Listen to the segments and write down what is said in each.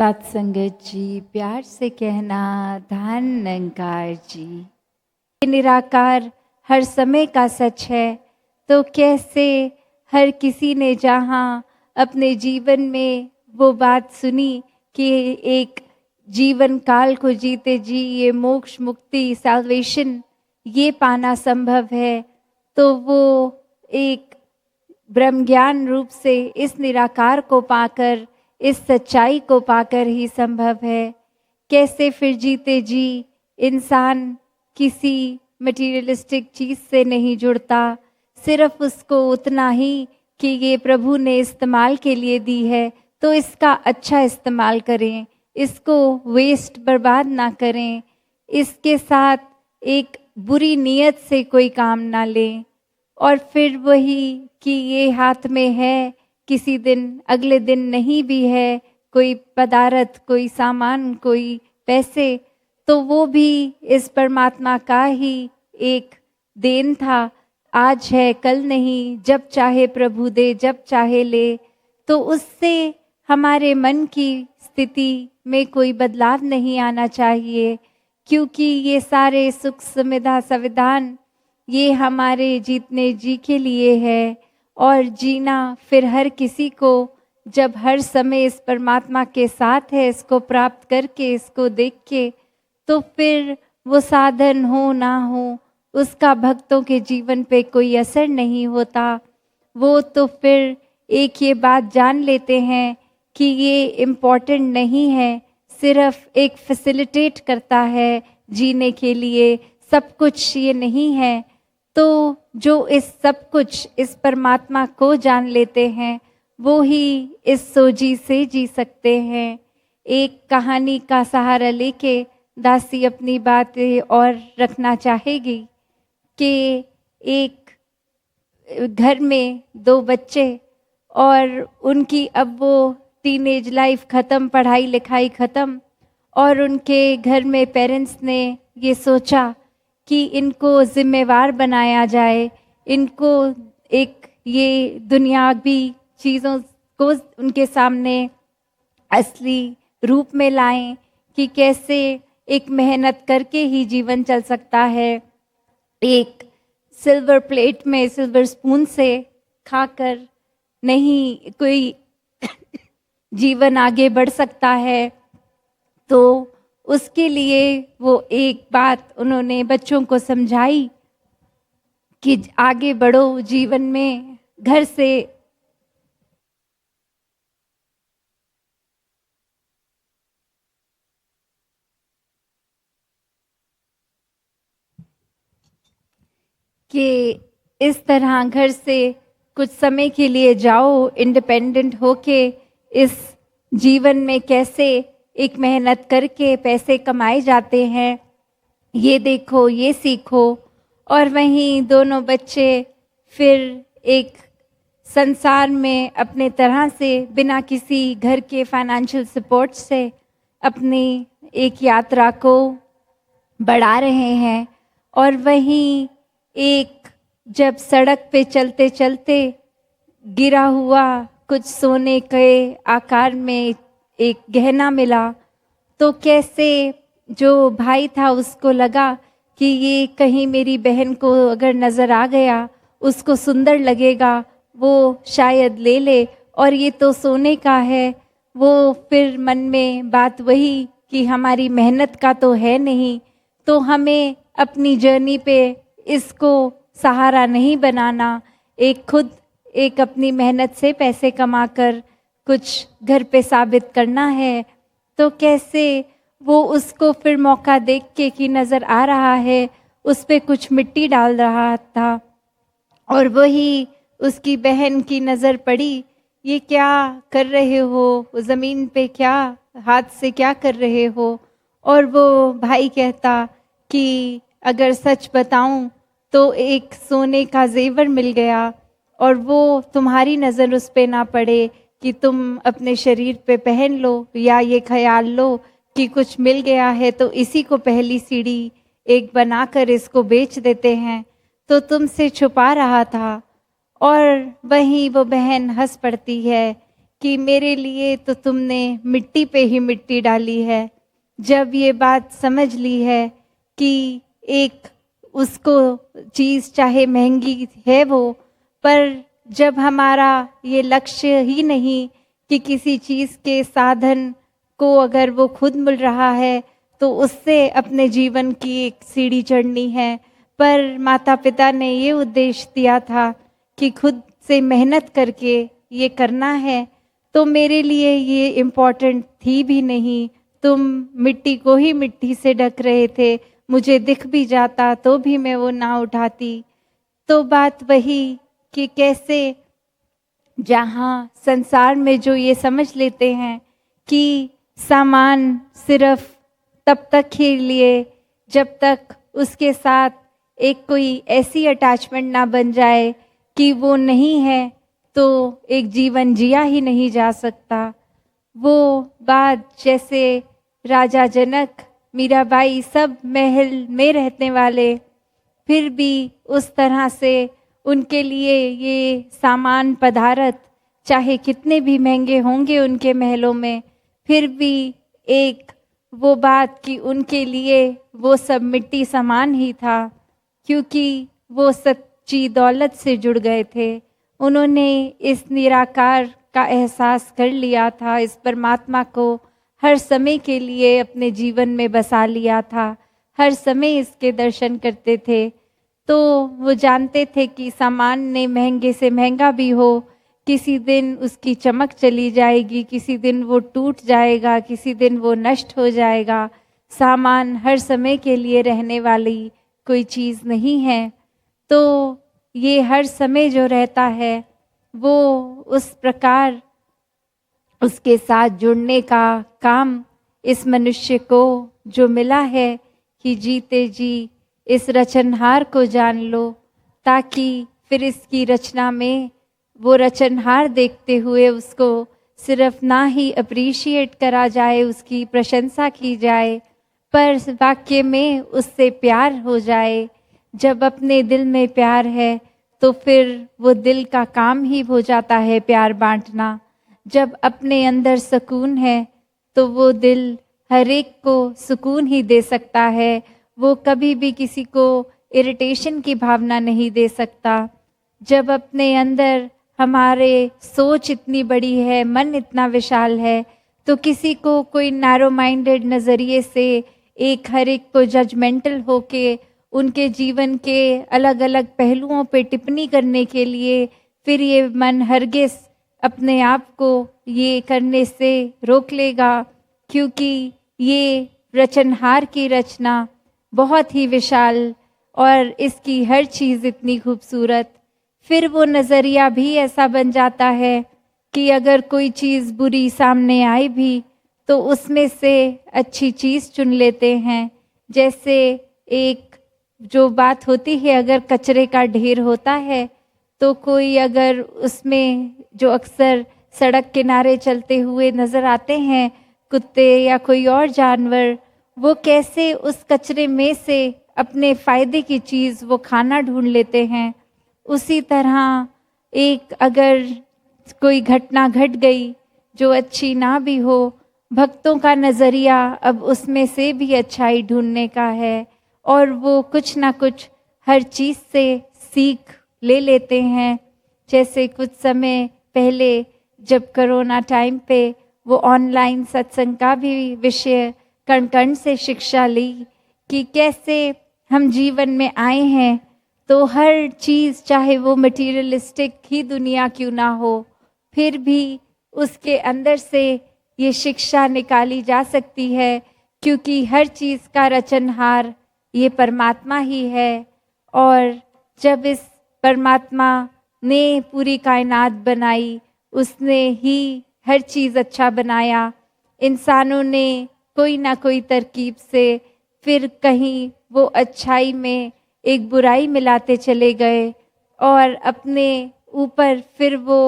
सत्संगत जी, प्यार से कहना धन निरंकार जी। ये निराकार हर समय का सच है, तो कैसे हर किसी ने जहाँ अपने जीवन में वो बात सुनी कि एक जीवन काल को जीते जी ये मोक्ष मुक्ति सैल्वेशन ये पाना संभव है, तो वो एक ब्रह्म ज्ञान रूप से इस निराकार को पाकर, इस सच्चाई को पाकर ही संभव है। कैसे फिर जीते जी इंसान किसी मटीरियलिस्टिक चीज़ से नहीं जुड़ता, सिर्फ उसको उतना ही कि ये प्रभु ने इस्तेमाल के लिए दी है तो इसका अच्छा इस्तेमाल करें, इसको वेस्ट बर्बाद ना करें, इसके साथ एक बुरी नीयत से कोई काम ना लें। और फिर वही कि ये हाथ में है, किसी दिन अगले दिन नहीं भी है, कोई पदार्थ, कोई सामान, कोई पैसे, तो वो भी इस परमात्मा का ही एक देन था। आज है कल नहीं, जब चाहे प्रभु दे, जब चाहे ले। तो उससे हमारे मन की स्थिति में कोई बदलाव नहीं आना चाहिए, क्योंकि ये सारे सुख सुविधा संविधान ये हमारे जीतने जी के लिए है। और जीना फिर हर किसी को, जब हर समय इस परमात्मा के साथ है, इसको प्राप्त करके, इसको देख के, तो फिर वो साधन हो ना हो उसका भक्तों के जीवन पे कोई असर नहीं होता। वो तो फिर एक ये बात जान लेते हैं कि ये इम्पोर्टेंट नहीं है, सिर्फ एक फैसिलिटेट करता है जीने के लिए, सब कुछ ये नहीं है। तो जो इस सब कुछ, इस परमात्मा को जान लेते हैं, वो ही इस सोजी से जी सकते हैं। एक कहानी का सहारा लेके दासी अपनी बातें और रखना चाहेगी कि एक घर में दो बच्चे और उनकी अब वो टीनेज लाइफ ख़त्म, पढ़ाई लिखाई ख़त्म, और उनके घर में पेरेंट्स ने ये सोचा कि इनको जिम्मेवार बनाया जाए, इनको एक ये दुनियावी चीज़ों को उनके सामने असली रूप में लाएं कि कैसे एक मेहनत करके ही जीवन चल सकता है। एक सिल्वर प्लेट में सिल्वर स्पून से खाकर नहीं कोई जीवन आगे बढ़ सकता है। तो उसके लिए वो एक बात उन्होंने बच्चों को समझाई कि आगे बढ़ो जीवन में, घर से कि इस तरह घर से कुछ समय के लिए जाओ, इंडिपेंडेंट होके इस जीवन में कैसे एक मेहनत करके पैसे कमाए जाते हैं, ये देखो, ये सीखो। और वहीं दोनों बच्चे फिर एक संसार में अपने तरह से बिना किसी घर के फाइनेंशियल सपोर्ट से अपनी एक यात्रा को बढ़ा रहे हैं। और वहीं एक जब सड़क पे चलते चलते गिरा हुआ कुछ सोने के आकार में एक गहना मिला, तो कैसे जो भाई था उसको लगा कि ये कहीं मेरी बहन को अगर नज़र आ गया, उसको सुंदर लगेगा, वो शायद ले ले, और ये तो सोने का है। वो फिर मन में बात वही कि हमारी मेहनत का तो है नहीं, तो हमें अपनी जर्नी पे इसको सहारा नहीं बनाना, एक खुद एक अपनी मेहनत से पैसे कमाकर कुछ घर पे साबित करना है। तो कैसे वो उसको फिर मौका देख के कि नज़र आ रहा है, उस पे कुछ मिट्टी डाल रहा था, और वही उसकी बहन की नज़र पड़ी, ये क्या कर रहे हो, ज़मीन पे क्या हाथ से क्या कर रहे हो। और वो भाई कहता कि अगर सच बताऊं तो एक सोने का जेवर मिल गया, और वो तुम्हारी नज़र उस पे ना पड़े कि तुम अपने शरीर पे पहन लो, या ये ख्याल लो कि कुछ मिल गया है तो इसी को पहली सीढ़ी एक बनाकर इसको बेच देते हैं, तो तुमसे छुपा रहा था। और वहीं वो बहन हंस पड़ती है कि मेरे लिए तो तुमने मिट्टी पे ही मिट्टी डाली है। जब ये बात समझ ली है कि एक उसको चीज़ चाहे महंगी है वो, पर जब हमारा ये लक्ष्य ही नहीं कि किसी चीज़ के साधन को अगर वो खुद मिल रहा है तो उससे अपने जीवन की एक सीढ़ी चढ़नी है, पर माता पिता ने ये उद्देश्य दिया था कि खुद से मेहनत करके ये करना है, तो मेरे लिए ये इम्पोर्टेंट थी भी नहीं। तुम मिट्टी को ही मिट्टी से ढक रहे थे, मुझे दिख भी जाता तो भी मैं वो ना उठाती। तो बात वही कि कैसे जहाँ संसार में जो ये समझ लेते हैं कि सामान सिर्फ तब तक ही लिए जब तक उसके साथ एक कोई ऐसी अटैचमेंट ना बन जाए कि वो नहीं है तो एक जीवन जिया ही नहीं जा सकता। वो बात जैसे राजा जनक, मीराबाई सब महल में रहने वाले, फिर भी उस तरह से उनके लिए ये सामान पदार्थ चाहे कितने भी महंगे होंगे उनके महलों में, फिर भी एक वो बात कि उनके लिए वो सब मिट्टी समान ही था, क्योंकि वो सच्ची दौलत से जुड़ गए थे। उन्होंने इस निराकार का एहसास कर लिया था, इस परमात्मा को हर समय के लिए अपने जीवन में बसा लिया था, हर समय इसके दर्शन करते थे। तो वो जानते थे कि सामान ने महंगे से महंगा भी हो, किसी दिन उसकी चमक चली जाएगी, किसी दिन वो टूट जाएगा, किसी दिन वो नष्ट हो जाएगा। सामान हर समय के लिए रहने वाली कोई चीज़ नहीं है। तो ये हर समय जो रहता है वो उस प्रकार उसके साथ जुड़ने का काम इस मनुष्य को जो मिला है कि जीते जी इस रचनहार को जान लो, ताकि फिर इसकी रचना में वो रचनहार देखते हुए उसको सिर्फ ना ही अप्रिशिएट करा जाए, उसकी प्रशंसा की जाए, पर वाक्य में उससे प्यार हो जाए। जब अपने दिल में प्यार है तो फिर वो दिल का काम ही हो जाता है प्यार बांटना। जब अपने अंदर सुकून है तो वो दिल हर एक को सुकून ही दे सकता है, वो कभी भी किसी को इरिटेशन की भावना नहीं दे सकता। जब अपने अंदर हमारे सोच इतनी बड़ी है, मन इतना विशाल है, तो किसी को कोई नैरो माइंडेड नज़रिए से एक हर एक को जजमेंटल होके उनके जीवन के अलग अलग पहलुओं पे टिप्पणी करने के लिए फिर ये मन हरगिज़ अपने आप को ये करने से रोक लेगा, क्योंकि ये रचनहार की रचना बहुत ही विशाल और इसकी हर चीज़ इतनी खूबसूरत। फिर वो नज़रिया भी ऐसा बन जाता है कि अगर कोई चीज़ बुरी सामने आए भी तो उसमें से अच्छी चीज़ चुन लेते हैं। जैसे एक जो बात होती है, अगर कचरे का ढेर होता है तो कोई अगर उसमें जो अक्सर सड़क किनारे चलते हुए नज़र आते हैं कुत्ते या कोई और जानवर, वो कैसे उस कचरे में से अपने फ़ायदे की चीज़ वो खाना ढूंढ लेते हैं। उसी तरह एक अगर कोई घटना घट गई जो अच्छी ना भी हो, भक्तों का नज़रिया अब उसमें से भी अच्छाई ढूंढने का है और वो कुछ ना कुछ हर चीज़ से सीख ले लेते हैं। जैसे कुछ समय पहले जब कोरोना टाइम पे वो ऑनलाइन सत्संग का भी विषय कण कण से शिक्षा ली कि कैसे हम जीवन में आए हैं तो हर चीज़ चाहे वो मटीरियलिस्टिक ही दुनिया क्यों ना हो, फिर भी उसके अंदर से ये शिक्षा निकाली जा सकती है, क्योंकि हर चीज़ का रचनहार ये परमात्मा ही है। और जब इस परमात्मा ने पूरी कायनात बनाई, उसने ही हर चीज़ अच्छा बनाया। इंसानों ने कोई ना कोई तरकीब से फिर कहीं वो अच्छाई में एक बुराई मिलाते चले गए और अपने ऊपर फिर वो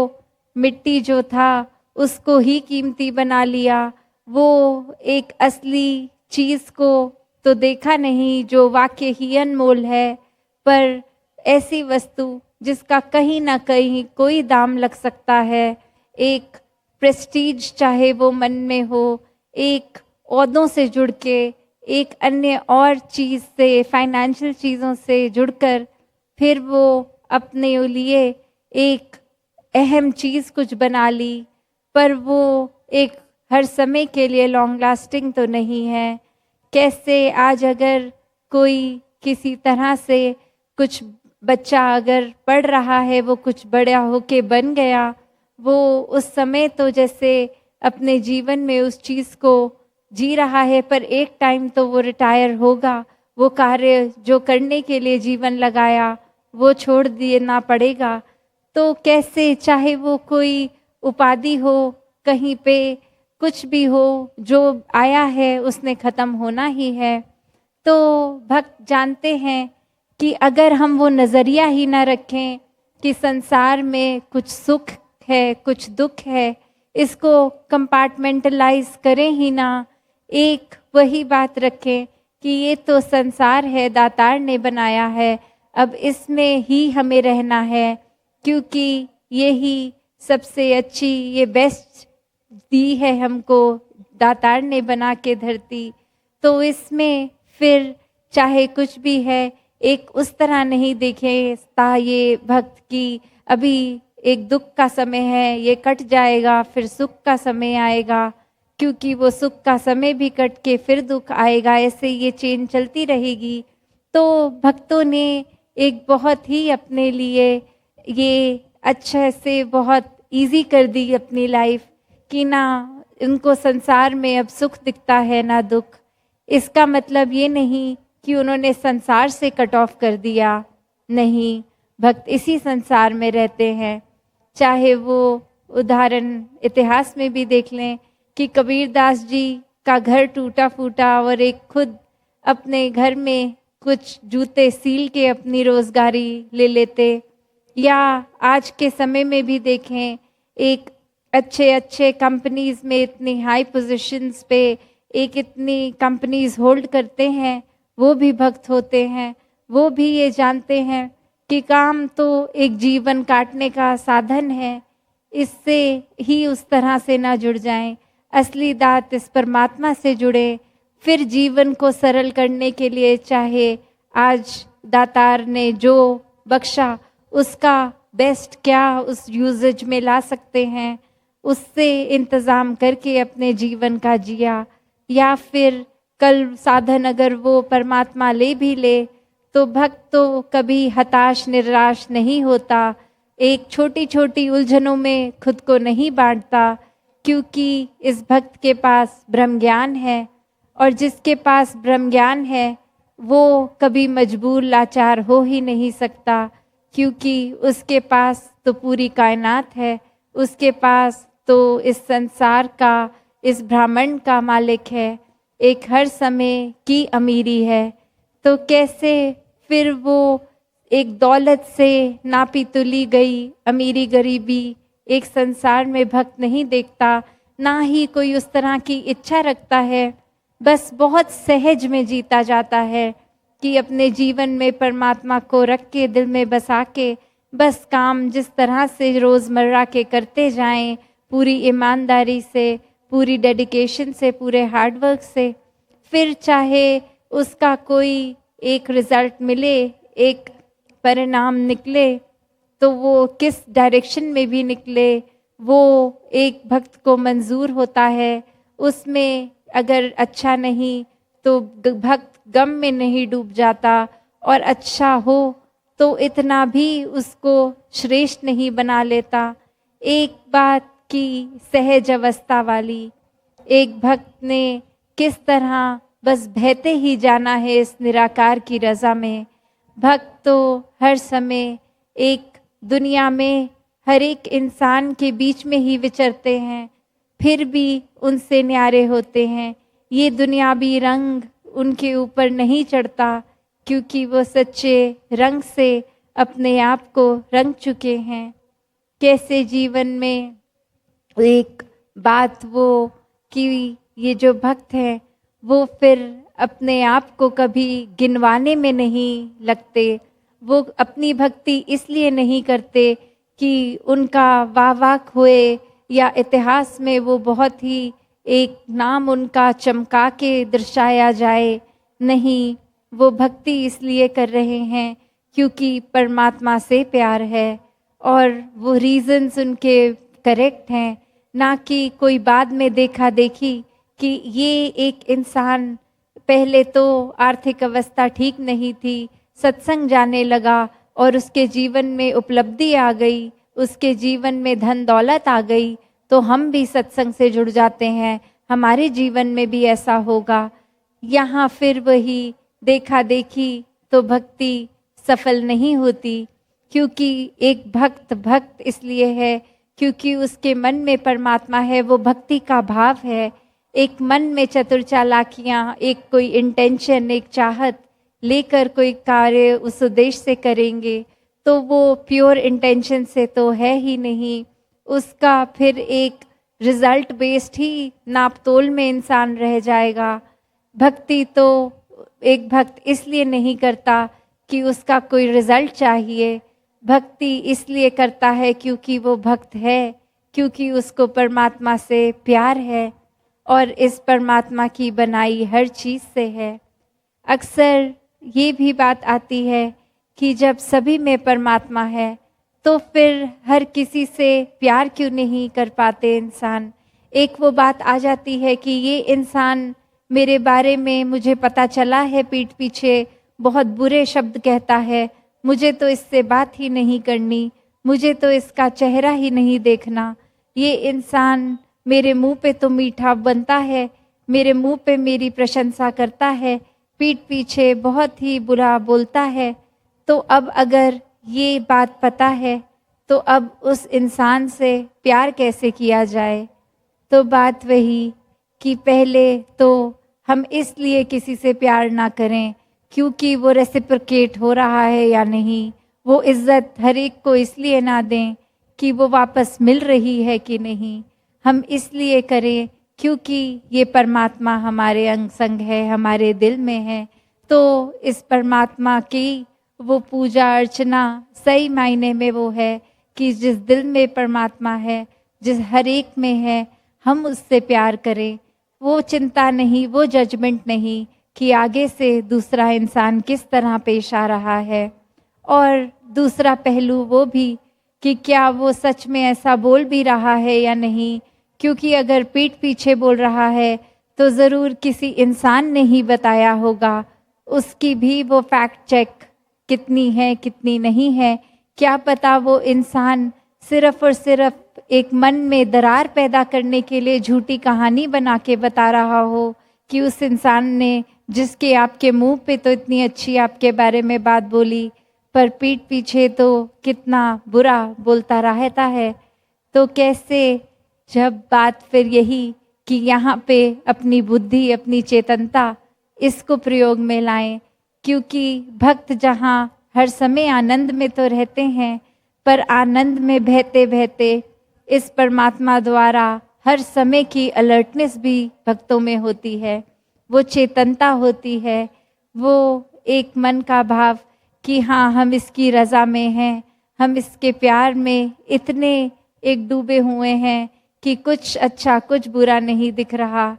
मिट्टी जो था उसको ही कीमती बना लिया। वो एक असली चीज़ को तो देखा नहीं जो वाकई ही अनमोल है, पर ऐसी वस्तु जिसका कहीं ना कहीं कोई दाम लग सकता है, एक प्रेस्टीज चाहे वो मन में हो, एक ओहदों से जुड़ के, एक अन्य और चीज़ से, फाइनेंशियल चीज़ों से जुड़कर फिर वो अपने लिए एक अहम चीज़ कुछ बना ली, पर वो एक हर समय के लिए लॉन्ग लास्टिंग तो नहीं है। कैसे आज अगर कोई किसी तरह से कुछ बच्चा अगर पढ़ रहा है, वो कुछ बड़ा होके बन गया, वो उस समय तो जैसे अपने जीवन में उस चीज़ को जी रहा है, पर एक टाइम तो वो रिटायर होगा, वो कार्य जो करने के लिए जीवन लगाया वो छोड़ देना पड़ेगा। तो कैसे चाहे वो कोई उपाधि हो, कहीं पे कुछ भी हो, जो आया है उसने ख़त्म होना ही है। तो भक्त जानते हैं कि अगर हम वो नज़रिया ही ना रखें कि संसार में कुछ सुख है, कुछ दुख है, इसको कंपार्टमेंटलाइज करें ही ना, एक वही बात रखें कि ये तो संसार है, दातार ने बनाया है, अब इसमें ही हमें रहना है, क्योंकि ये ही सबसे अच्छी, ये बेस्ट दी है हमको दातार ने बना के धरती। तो इसमें फिर चाहे कुछ भी है, एक उस तरह नहीं देखेता ये भक्त की अभी एक दुख का समय है, ये कट जाएगा, फिर सुख का समय आएगा, क्योंकि वो सुख का समय भी कट के फिर दुख आएगा, ऐसे ये चेन चलती रहेगी। तो भक्तों ने एक बहुत ही अपने लिए ये अच्छे से बहुत इजी कर दी अपनी लाइफ कि ना उनको संसार में अब सुख दिखता है ना दुख। इसका मतलब ये नहीं कि उन्होंने संसार से कट ऑफ कर दिया, नहीं, भक्त इसी संसार में रहते हैं। चाहे वो उदाहरण इतिहास में भी देख लें कि कबीरदास जी का घर टूटा फूटा और एक खुद अपने घर में कुछ जूते सील के अपनी रोजगारी ले लेते, या आज के समय में भी देखें एक अच्छे अच्छे कंपनीज में इतनी हाई पोजीशंस पे एक इतनी कंपनीज होल्ड करते हैं, वो भी भक्त होते हैं। वो भी ये जानते हैं कि काम तो एक जीवन काटने का साधन है, इससे ही उस तरह से ना जुड़ जाएं, असली दात इस परमात्मा से जुड़े, फिर जीवन को सरल करने के लिए चाहे आज दातार ने जो बख्शा उसका बेस्ट क्या उस यूजेज में ला सकते हैं, उससे इंतज़ाम करके अपने जीवन का जिया, या फिर कल साधन अगर वो परमात्मा ले भी ले तो भक्त तो कभी हताश निराश नहीं होता, एक छोटी छोटी उलझनों में खुद को नहीं बांटता, क्योंकि इस भक्त के पास ब्रह्म ज्ञान है, और जिसके पास ब्रह्म ज्ञान है वो कभी मजबूर लाचार हो ही नहीं सकता, क्योंकि उसके पास तो पूरी कायनात है, उसके पास तो इस संसार का, इस ब्रह्मांड का मालिक है, एक हर समय की अमीरी है। तो कैसे फिर वो एक दौलत से नापी तुली गई अमीरी गरीबी एक संसार में भक्त नहीं देखता, ना ही कोई उस तरह की इच्छा रखता है, बस बहुत सहज में जीता जाता है कि अपने जीवन में परमात्मा को रख के दिल में बसा के बस काम जिस तरह से रोज़मर्रा के करते जाएं, पूरी ईमानदारी से, पूरी डेडिकेशन से, पूरे हार्डवर्क से, फिर चाहे उसका कोई एक रिज़ल्ट मिले, एक परिणाम निकले, तो वो किस डायरेक्शन में भी निकले वो एक भक्त को मंजूर होता है। उसमें अगर अच्छा नहीं तो भक्त गम में नहीं डूब जाता, और अच्छा हो तो इतना भी उसको श्रेष्ठ नहीं बना लेता। एक बात की सहज अवस्था वाली एक भक्त ने किस तरह बस बहते ही जाना है इस निराकार की रज़ा में। भक्त तो हर समय एक दुनिया में हर एक इंसान के बीच में ही विचरते हैं, फिर भी उनसे न्यारे होते हैं। ये दुनियावी रंग उनके ऊपर नहीं चढ़ता, क्योंकि वो सच्चे रंग से अपने आप को रंग चुके हैं। कैसे जीवन में एक बात वो कि ये जो भक्त हैं वो फिर अपने आप को कभी गिनवाने में नहीं लगते, वो अपनी भक्ति इसलिए नहीं करते कि उनका वाह वाह होए या इतिहास में वो बहुत ही एक नाम उनका चमका के दर्शाया जाए। नहीं, वो भक्ति इसलिए कर रहे हैं क्योंकि परमात्मा से प्यार है और वो रीजंस उनके करेक्ट हैं, ना कि कोई बाद में देखा देखी कि ये एक इंसान पहले तो आर्थिक अवस्था ठीक नहीं थी, सत्संग जाने लगा और उसके जीवन में उपलब्धि आ गई, उसके जीवन में धन दौलत आ गई, तो हम भी सत्संग से जुड़ जाते हैं, हमारे जीवन में भी ऐसा होगा। यहाँ फिर वही देखा देखी तो भक्ति सफल नहीं होती, क्योंकि एक भक्त भक्त इसलिए है क्योंकि उसके मन में परमात्मा है, वो भक्ति का भाव है। एक मन में चतुर चालाकियाँ, एक कोई इंटेंशन, एक चाहत लेकर कोई कार्य उस उद्देश्य से करेंगे तो वो प्योर इंटेंशन से तो है ही नहीं, उसका फिर एक रिजल्ट बेस्ड ही नापतोल में इंसान रह जाएगा। भक्ति तो एक भक्त इसलिए नहीं करता कि उसका कोई रिजल्ट चाहिए, भक्ति इसलिए करता है क्योंकि वो भक्त है, क्योंकि उसको परमात्मा से प्यार है और इस परमात्मा की बनाई हर चीज़ से है। अक्सर ये भी बात आती है कि जब सभी में परमात्मा है तो फिर हर किसी से प्यार क्यों नहीं कर पाते इंसान। एक वो बात आ जाती है कि ये इंसान मेरे बारे में मुझे पता चला है पीठ पीछे बहुत बुरे शब्द कहता है, मुझे तो इससे बात ही नहीं करनी, मुझे तो इसका चेहरा ही नहीं देखना। ये इंसान मेरे मुंह पे तो मीठा बनता है, मेरे मुंह पे मेरी प्रशंसा करता है, पीठ पीछे बहुत ही बुरा बोलता है। तो अब अगर ये बात पता है तो अब उस इंसान से प्यार कैसे किया जाए। तो बात वही कि पहले तो हम इसलिए किसी से प्यार ना करें क्योंकि वो रेसिप्रोकेट हो रहा है या नहीं, वो इज़्ज़त हर एक को इसलिए ना दें कि वो वापस मिल रही है कि नहीं, हम इसलिए करें क्योंकि ये परमात्मा हमारे अंग संग है, हमारे दिल में है। तो इस परमात्मा की वो पूजा अर्चना सही मायने में वो है कि जिस दिल में परमात्मा है, जिस हर एक में है, हम उससे प्यार करें। वो चिंता नहीं, वो जजमेंट नहीं कि आगे से दूसरा इंसान किस तरह पेश आ रहा है। और दूसरा पहलू वो भी कि क्या वो सच में ऐसा बोल भी रहा है या नहीं, क्योंकि अगर पीठ पीछे बोल रहा है तो ज़रूर किसी इंसान ने ही बताया होगा, उसकी भी वो फैक्ट चेक कितनी है कितनी नहीं है। क्या पता वो इंसान सिर्फ और सिर्फ एक मन में दरार पैदा करने के लिए झूठी कहानी बना के बता रहा हो कि उस इंसान ने जिसके आपके मुंह पे तो इतनी अच्छी आपके बारे में बात बोली, पर पीठ पीछे तो कितना बुरा बोलता रहता है। तो कैसे, जब बात फिर यही कि यहाँ पे अपनी बुद्धि, अपनी चेतनता इसको प्रयोग में लाएं, क्योंकि भक्त जहाँ हर समय आनंद में तो रहते हैं, पर आनंद में बहते बहते इस परमात्मा द्वारा हर समय की अलर्टनेस भी भक्तों में होती है, वो चेतनता होती है, वो एक मन का भाव कि हाँ हम इसकी रज़ा में हैं, हम इसके प्यार में इतने एक डूबे हुए हैं कि कुछ अच्छा कुछ बुरा नहीं दिख रहा।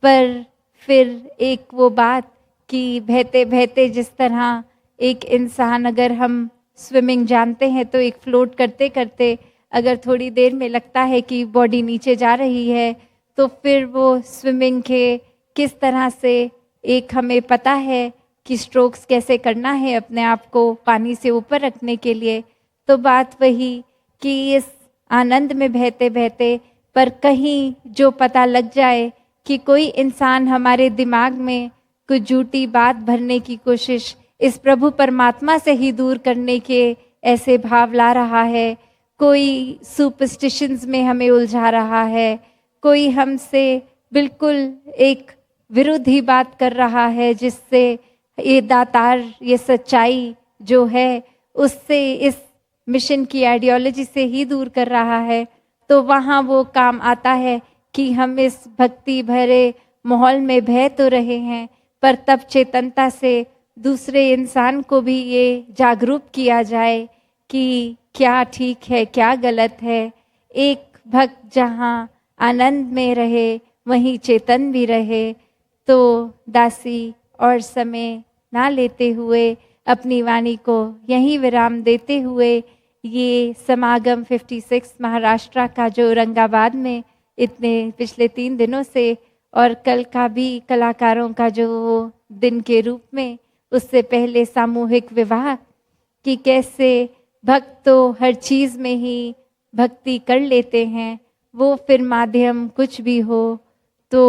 पर फिर एक वो बात कि बहते बहते जिस तरह एक इंसान, अगर हम स्विमिंग जानते हैं तो एक फ्लोट करते करते अगर थोड़ी देर में लगता है कि बॉडी नीचे जा रही है, तो फिर वो स्विमिंग के किस तरह से एक हमें पता है कि स्ट्रोक्स कैसे करना है अपने आप को पानी से ऊपर रखने के लिए। तो बात वही कि इस आनंद में बहते बहते पर कहीं जो पता लग जाए कि कोई इंसान हमारे दिमाग में कुछ झूठी बात भरने की कोशिश इस प्रभु परमात्मा से ही दूर करने के ऐसे भाव ला रहा है, कोई सुपरस्टिशंस में हमें उलझा रहा है, कोई हमसे बिल्कुल एक विरुद्ध ही बात कर रहा है, जिससे ये दातार, ये सच्चाई जो है उससे, इस मिशन की आइडियोलॉजी से ही दूर कर रहा है, तो वहाँ वो काम आता है कि हम इस भक्ति भरे माहौल में बह तो रहे हैं, पर तब चेतनता से दूसरे इंसान को भी ये जागरूक किया जाए कि क्या ठीक है क्या गलत है। एक भक्त जहाँ आनंद में रहे वहीं चेतन भी रहे। तो दासी और समय ना लेते हुए अपनी वाणी को यहीं विराम देते हुए ये समागम 56 महाराष्ट्र का जो औरंगाबाद में इतने पिछले 3 दिनों से और कल का भी कलाकारों का जो दिन के रूप में, उससे पहले सामूहिक विवाह कि कैसे भक्त तो हर चीज़ में ही भक्ति कर लेते हैं, वो फिर माध्यम कुछ भी हो। तो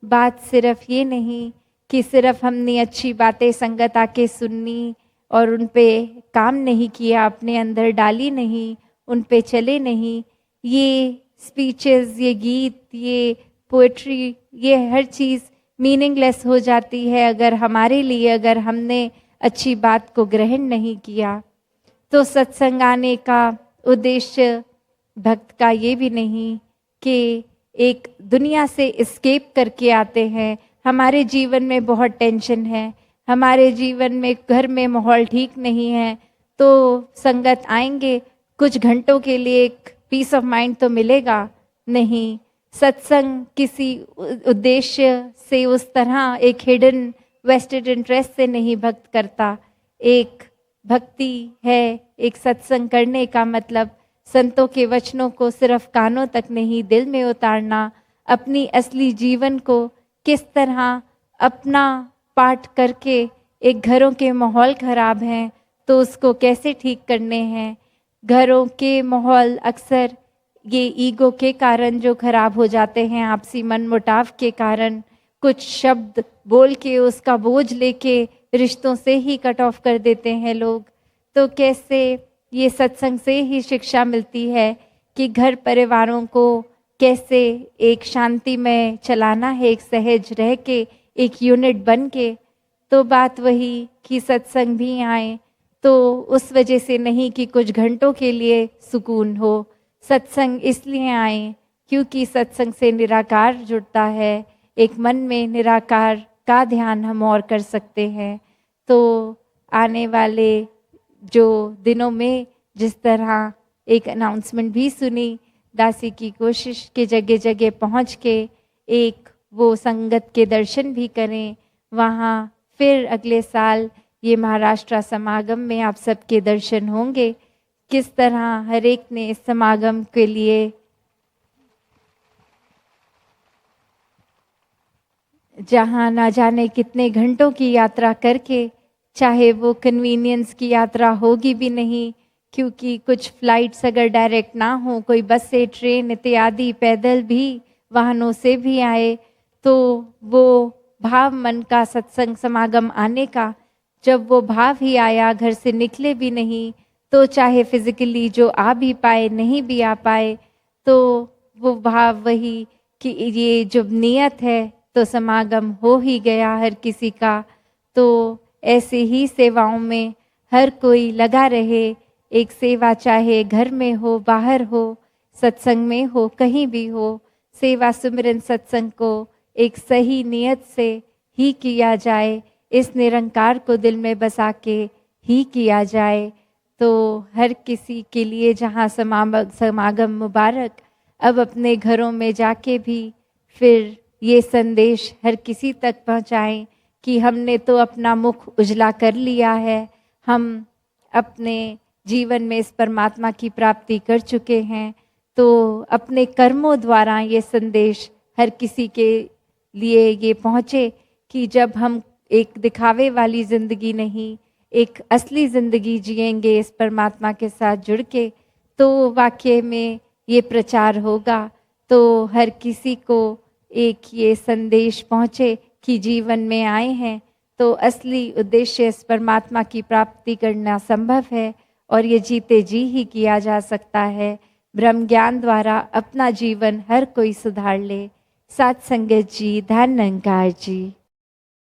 बात सिर्फ ये नहीं कि सिर्फ हमने अच्छी बातें संगत आके सुननी और उन पे काम नहीं किया, अपने अंदर डाली नहीं, उन पे चले नहीं। ये स्पीचेस, ये गीत, ये पोएट्री, ये हर चीज़ मीनिंगलेस हो जाती है अगर हमारे लिए, अगर हमने अच्छी बात को ग्रहण नहीं किया। तो सत्संग आने का उद्देश्य भक्त का ये भी नहीं कि एक दुनिया से एस्केप करके आते हैं। हमारे जीवन में बहुत टेंशन है, हमारे जीवन में घर में माहौल ठीक नहीं है, तो संगत आएंगे कुछ घंटों के लिए, एक पीस ऑफ माइंड तो मिलेगा नहीं। सत्संग किसी उद्देश्य से उस तरह एक हिडन वेस्टेड इंटरेस्ट से नहीं भक्त करता। एक भक्ति है, एक सत्संग करने का मतलब संतों के वचनों को सिर्फ कानों तक नहीं, दिल में उतारना, अपनी असली जीवन को किस तरह अपना पाठ करके, एक घरों के माहौल खराब हैं तो उसको कैसे ठीक करने हैं। घरों के माहौल अक्सर ये ईगो के कारण जो खराब हो जाते हैं, आपसी मनमुटाव के कारण, कुछ शब्द बोल के उसका बोझ लेके रिश्तों से ही कट ऑफ कर देते हैं लोग। तो कैसे ये सत्संग से ही शिक्षा मिलती है कि घर परिवारों को कैसे एक शांति में चलाना है, एक सहज रह के, एक यूनिट बन के। तो बात वही कि सत्संग भी आए तो उस वजह से नहीं कि कुछ घंटों के लिए सुकून हो। सत्संग इसलिए आए क्योंकि सत्संग से निराकार जुड़ता है, एक मन में निराकार का ध्यान हम और कर सकते हैं। तो आने वाले जो दिनों में जिस तरह एक अनाउंसमेंट भी सुनी, दासी की कोशिश के जगह जगह पहुंच के एक वो संगत के दर्शन भी करें। वहाँ फिर अगले साल ये महाराष्ट्र समागम में आप सबके दर्शन होंगे। किस तरह हर एक ने इस समागम के लिए जहाँ ना जाने कितने घंटों की यात्रा करके, चाहे वो कन्वीनियंस की यात्रा होगी भी नहीं क्योंकि कुछ फ्लाइट्स अगर डायरेक्ट ना हो, कोई बस से, ट्रेन इत्यादि, पैदल भी, वाहनों से भी आए, तो वो भाव मन का सत्संग समागम आने का, जब वो भाव ही आया, घर से निकले भी नहीं, तो चाहे फिजिकली जो आ भी पाए, नहीं भी आ पाए, तो वो भाव वही कि ये जो नियत है तो समागम हो ही गया हर किसी का। तो ऐसे ही सेवाओं में हर कोई लगा रहे। एक सेवा चाहे घर में हो, बाहर हो, सत्संग में हो, कहीं भी हो, सेवा सुमिरन सत्संग को एक सही नियत से ही किया जाए, इस निरंकार को दिल में बसा के ही किया जाए। तो हर किसी के लिए जहाँ समागम मुबारक, अब अपने घरों में जाके भी फिर ये संदेश हर किसी तक पहुँचाएं कि हमने तो अपना मुख उजला कर लिया है, हम अपने जीवन में इस परमात्मा की प्राप्ति कर चुके हैं। तो अपने कर्मों द्वारा ये संदेश हर किसी के लिए ये पहुँचे कि जब हम एक दिखावे वाली ज़िंदगी नहीं, एक असली ज़िंदगी जिएंगे इस परमात्मा के साथ जुड़ के, तो वाकई में ये प्रचार होगा। तो हर किसी को एक ये संदेश पहुँचे कि जीवन में आए हैं तो असली उद्देश्य इस परमात्मा की प्राप्ति करना संभव है और ये जीते जी ही किया जा सकता है। ब्रह्म ज्ञान द्वारा अपना जीवन हर कोई सुधार ले। साथ संगत जी, धन निरंकार जी।